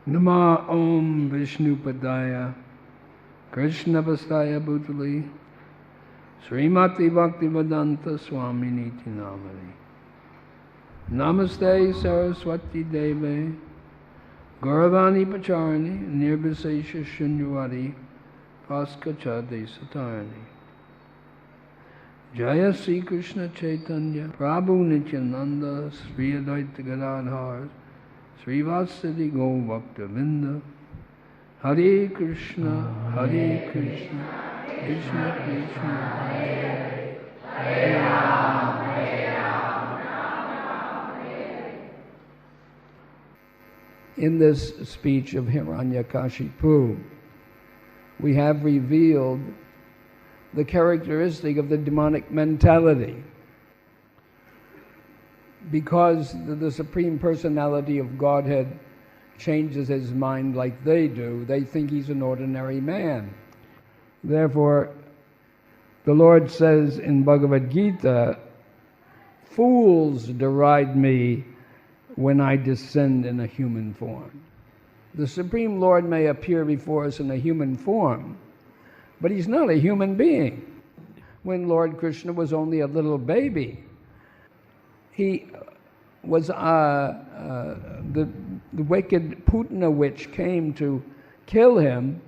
Nama Om Vishnupadaya Krishna Vastaya Bhutali Srimati Bhaktivedanta Swami Niti Namani Namaste Saraswati Deve Gauravani Pacharani Nirbhisesha Shunyavadi Paskacha Desatarani Jaya Sri Krishna Chaitanya Prabhu Nityananda Sri Advaita Gadadhar Srivasadi Go Bhaktavinda Hare Krishna Krishna Krishna Hare Hare Ram In this speech of Hiranyakashipu, we have revealed the characteristic of the demonic mentality. Because the Supreme Personality of Godhead changes his mind like they do, they think he's an ordinary man. Therefore, the Lord says in Bhagavad Gita, "Fools deride me when I descend in a human form." The Supreme Lord may appear before us in a human form, but he's not a human being. When Lord Krishna was only a little baby, he was the wicked Putana witch came to kill him,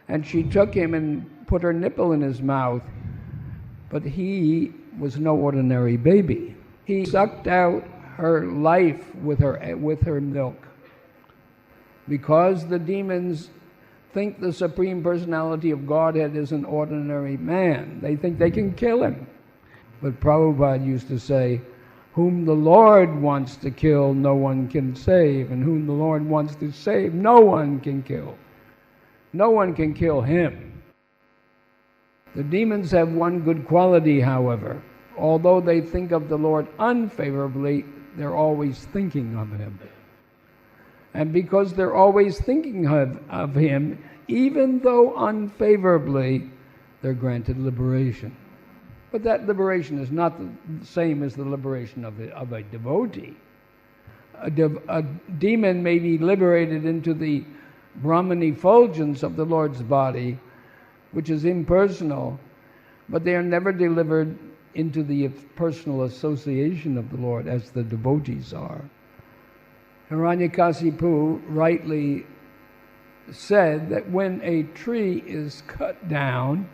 and she took him and put her nipple in his mouth, but he was no ordinary baby. He sucked out her life with her milk. Because the demons think the Supreme Personality of Godhead is an ordinary man, they think they can kill him. But Prabhupada used to say, "Whom the Lord wants to kill, no one can save, and whom the Lord wants to save, no one can kill." No one can kill him. The demons have one good quality, however. Although they think of the Lord unfavorably, they're always thinking of him. And because they're always thinking of him, even though unfavorably, they're granted liberation. But that liberation is not the same as the liberation of a devotee. A demon may be liberated into the Brahman effulgence of the Lord's body, which is impersonal, but they are never delivered into the personal association of the Lord as the devotees are. Hiranyakasipu rightly said that when a tree is cut down,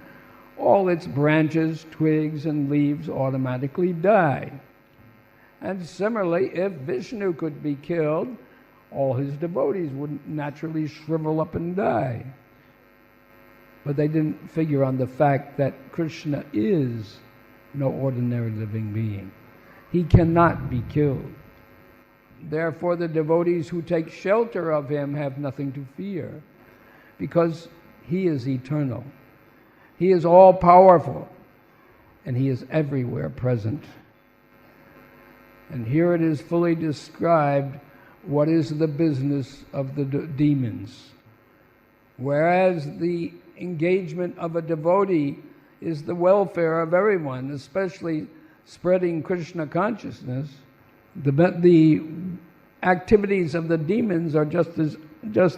all its branches, twigs, and leaves automatically die. And similarly, if Vishnu could be killed, all his devotees would naturally shrivel up and die. But they didn't figure on the fact that Krishna is no ordinary living being. He cannot be killed. Therefore, the devotees who take shelter of him have nothing to fear, because he is eternal. He is all-powerful, and he is everywhere present. And here it is fully described what is the business of the demons. Whereas the engagement of a devotee is the welfare of everyone, especially spreading Krishna consciousness, the activities of the demons are just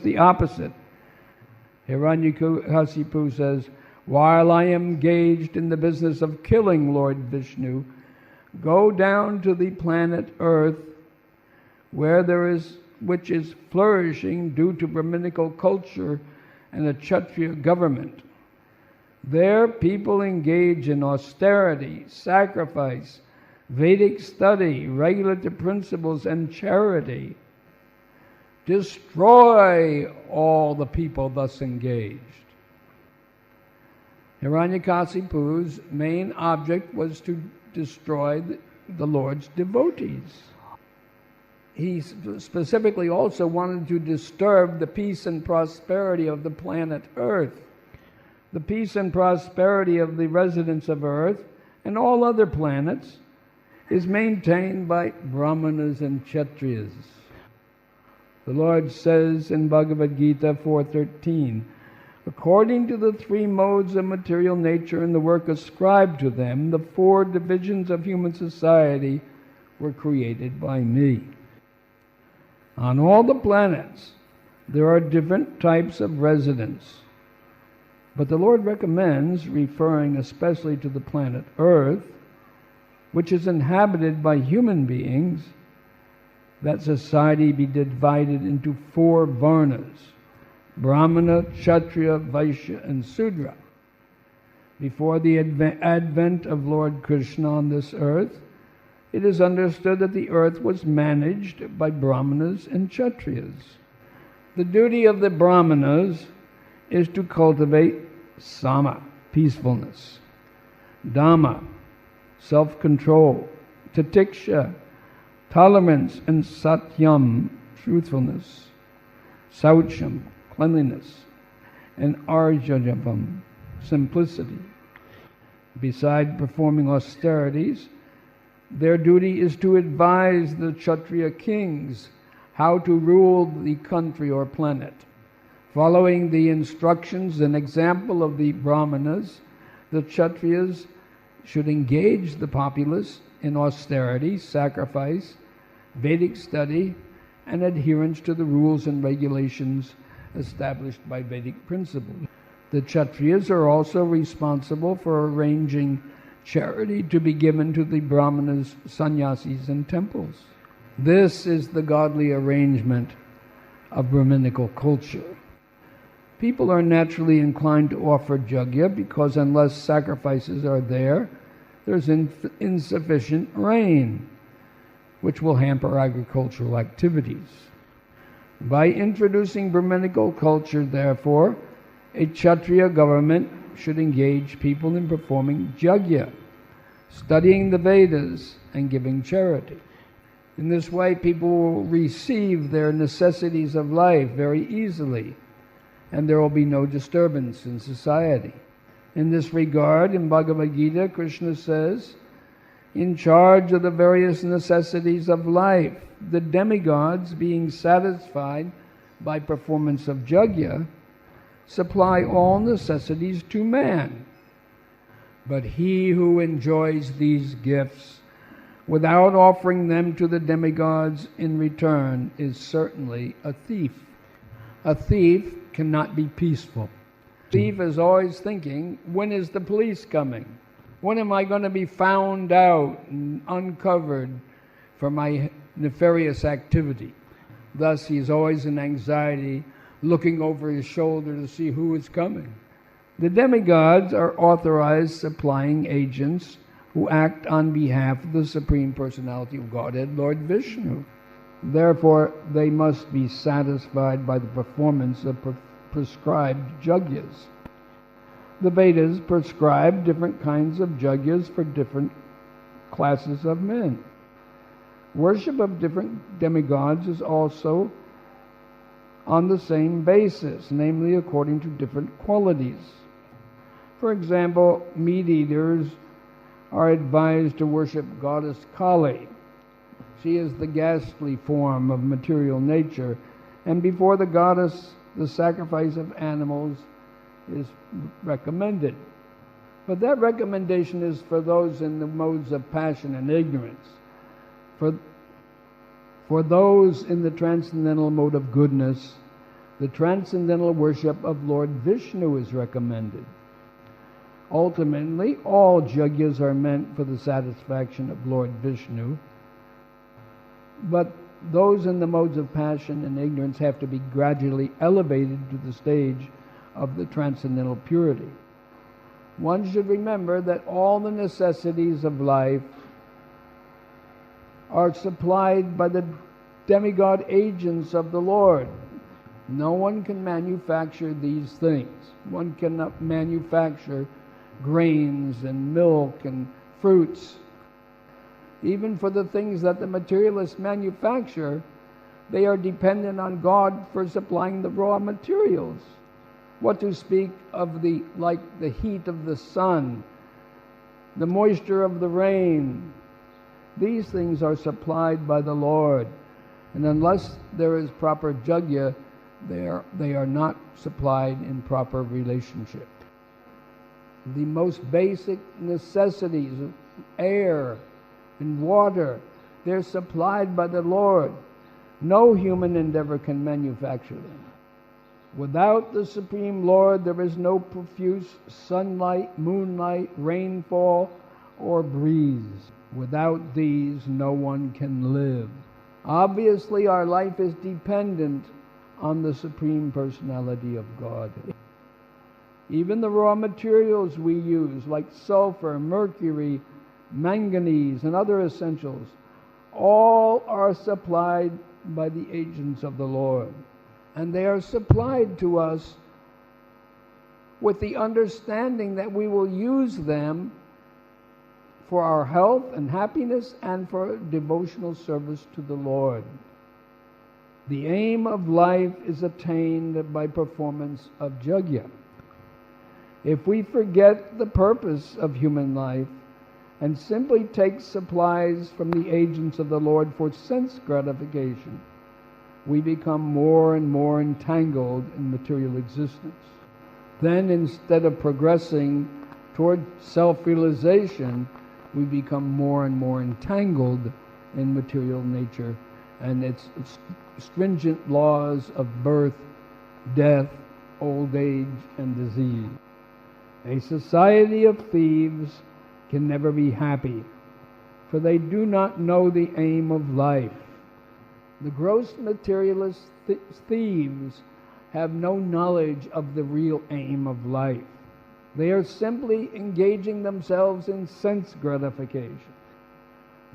the opposite. Hiranyakasipu says, "While I am engaged in the business of killing Lord Vishnu, go down to the planet Earth, which is flourishing due to Brahminical culture and a Kshatriya government. There people engage in austerity, sacrifice, Vedic study, regulative principles, and charity. Destroy all the people thus engaged." Hiranyakasipu's main object was to destroy the Lord's devotees. He specifically also wanted to disturb the peace and prosperity of the planet Earth. The peace and prosperity of the residents of Earth and all other planets is maintained by Brahmanas and Kshatriyas. The Lord says in Bhagavad Gita 4:13, "According to the three modes of material nature and the work ascribed to them, the four divisions of human society were created by me. On all the planets, There are different types of residence, but the Lord recommends, referring especially to the planet Earth, which is inhabited by human beings, that society be divided into 4 varnas: Brahmana, Kshatriya, Vaishya, and Sudra. Before the advent of Lord Krishna on this earth, it is understood that the earth was managed by Brahmanas and Kshatriyas. The duty of the Brahmanas is to cultivate sama, peacefulness; dhamma, self-control; titiksha, tolerance; and satyam, truthfulness; saucham, cleanliness; and arjajavam, simplicity. Beside performing austerities, their duty is to advise the Kshatriya kings how to rule the country or planet. Following the instructions and example of the Brahmanas, the Kshatriyas should engage the populace in austerity, sacrifice, Vedic study, and adherence to the rules and regulations established by Vedic principles. The Kshatriyas are also responsible for arranging charity to be given to the Brahmanas, sannyasis, and temples. This is the godly arrangement of Brahminical culture. People are naturally inclined to offer yajna because unless sacrifices are there, there's insufficient rain, which will hamper agricultural activities. By introducing Brahminical culture, therefore, a Kshatriya government should engage people in performing yajna, studying the Vedas, and giving charity. In this way, people will receive their necessities of life very easily, and there will be no disturbance in society. In this regard, in Bhagavad Gita, Krishna says, in charge of the various necessities of life, the demigods, being satisfied by performance of yajna, supply all necessities to man. But he who enjoys these gifts without offering them to the demigods in return is certainly a thief. A thief cannot be peaceful. A thief is always thinking, when is the police coming? When am I going to be found out and uncovered for my nefarious activity? Thus he's always in anxiety, looking over his shoulder to see who is coming. The demigods are authorized supplying agents who act on behalf of the Supreme Personality of Godhead, Lord Vishnu. Therefore, they must be satisfied by the performance of prescribed yajnas. The Vedas prescribe different kinds of yajnas for different classes of men. Worship of different demigods is also on the same basis, namely according to different qualities. For example, meat-eaters are advised to worship goddess Kali. She is the ghastly form of material nature, and before the goddess, the sacrifice of animals is recommended. But that recommendation is for those in the modes of passion and ignorance. For those in the transcendental mode of goodness, the transcendental worship of Lord Vishnu is recommended. Ultimately, all yajnas are meant for the satisfaction of Lord Vishnu, but those in the modes of passion and ignorance have to be gradually elevated to the stage of the transcendental purity. One should remember that all the necessities of life are supplied by the demigod agents of the Lord. No one can manufacture these things. One cannot manufacture grains and milk and fruits. Even for the things that the materialists manufacture, they are dependent on God for supplying the raw materials. What to speak of the heat of the sun, the moisture of the rain. These things are supplied by the Lord, and unless there is proper yajna, they are not supplied in proper relationship. The most basic necessities of air and water, they're supplied by the Lord. No human endeavor can manufacture them. Without the Supreme Lord, there is no profuse sunlight, moonlight, rainfall, or breeze. Without these, no one can live. Obviously, our life is dependent on the Supreme Personality of God. Even the raw materials we use, like sulfur, mercury, manganese, and other essentials, all are supplied by the agents of the Lord. And they are supplied to us with the understanding that we will use them for our health and happiness and for devotional service to the Lord. The aim of life is attained by performance of yajna. If we forget the purpose of human life and simply take supplies from the agents of the Lord for sense gratification, we become more and more entangled in material existence. Then, instead of progressing toward self-realization, we become more and more entangled in material nature and its stringent laws of birth, death, old age, and disease. A society of thieves can never be happy, for they do not know the aim of life. The gross materialist thieves have no knowledge of the real aim of life. They are simply engaging themselves in sense gratification,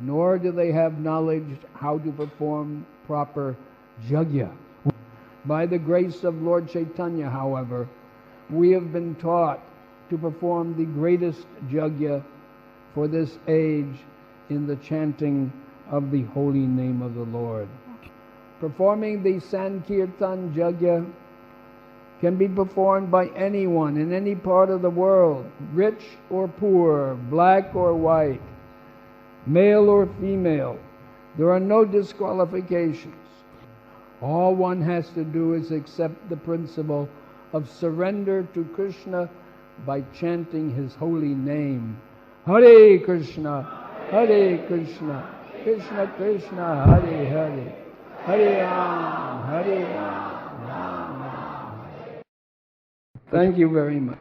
nor do they have knowledge how to perform proper yajna. By the grace of Lord Chaitanya, however, we have been taught to perform the greatest yajna for this age in the chanting of the holy name of the Lord. Performing the Sankirtan yajna can be performed by anyone in any part of the world, rich or poor, black or white, male or female. There are no disqualifications. All one has to do is accept the principle of surrender to Krishna by chanting his holy name. Hare Krishna, Krishna Krishna, Hare Hare, Hare Ram, Hare Ram, Ram Ram, Hare. Thank you very much.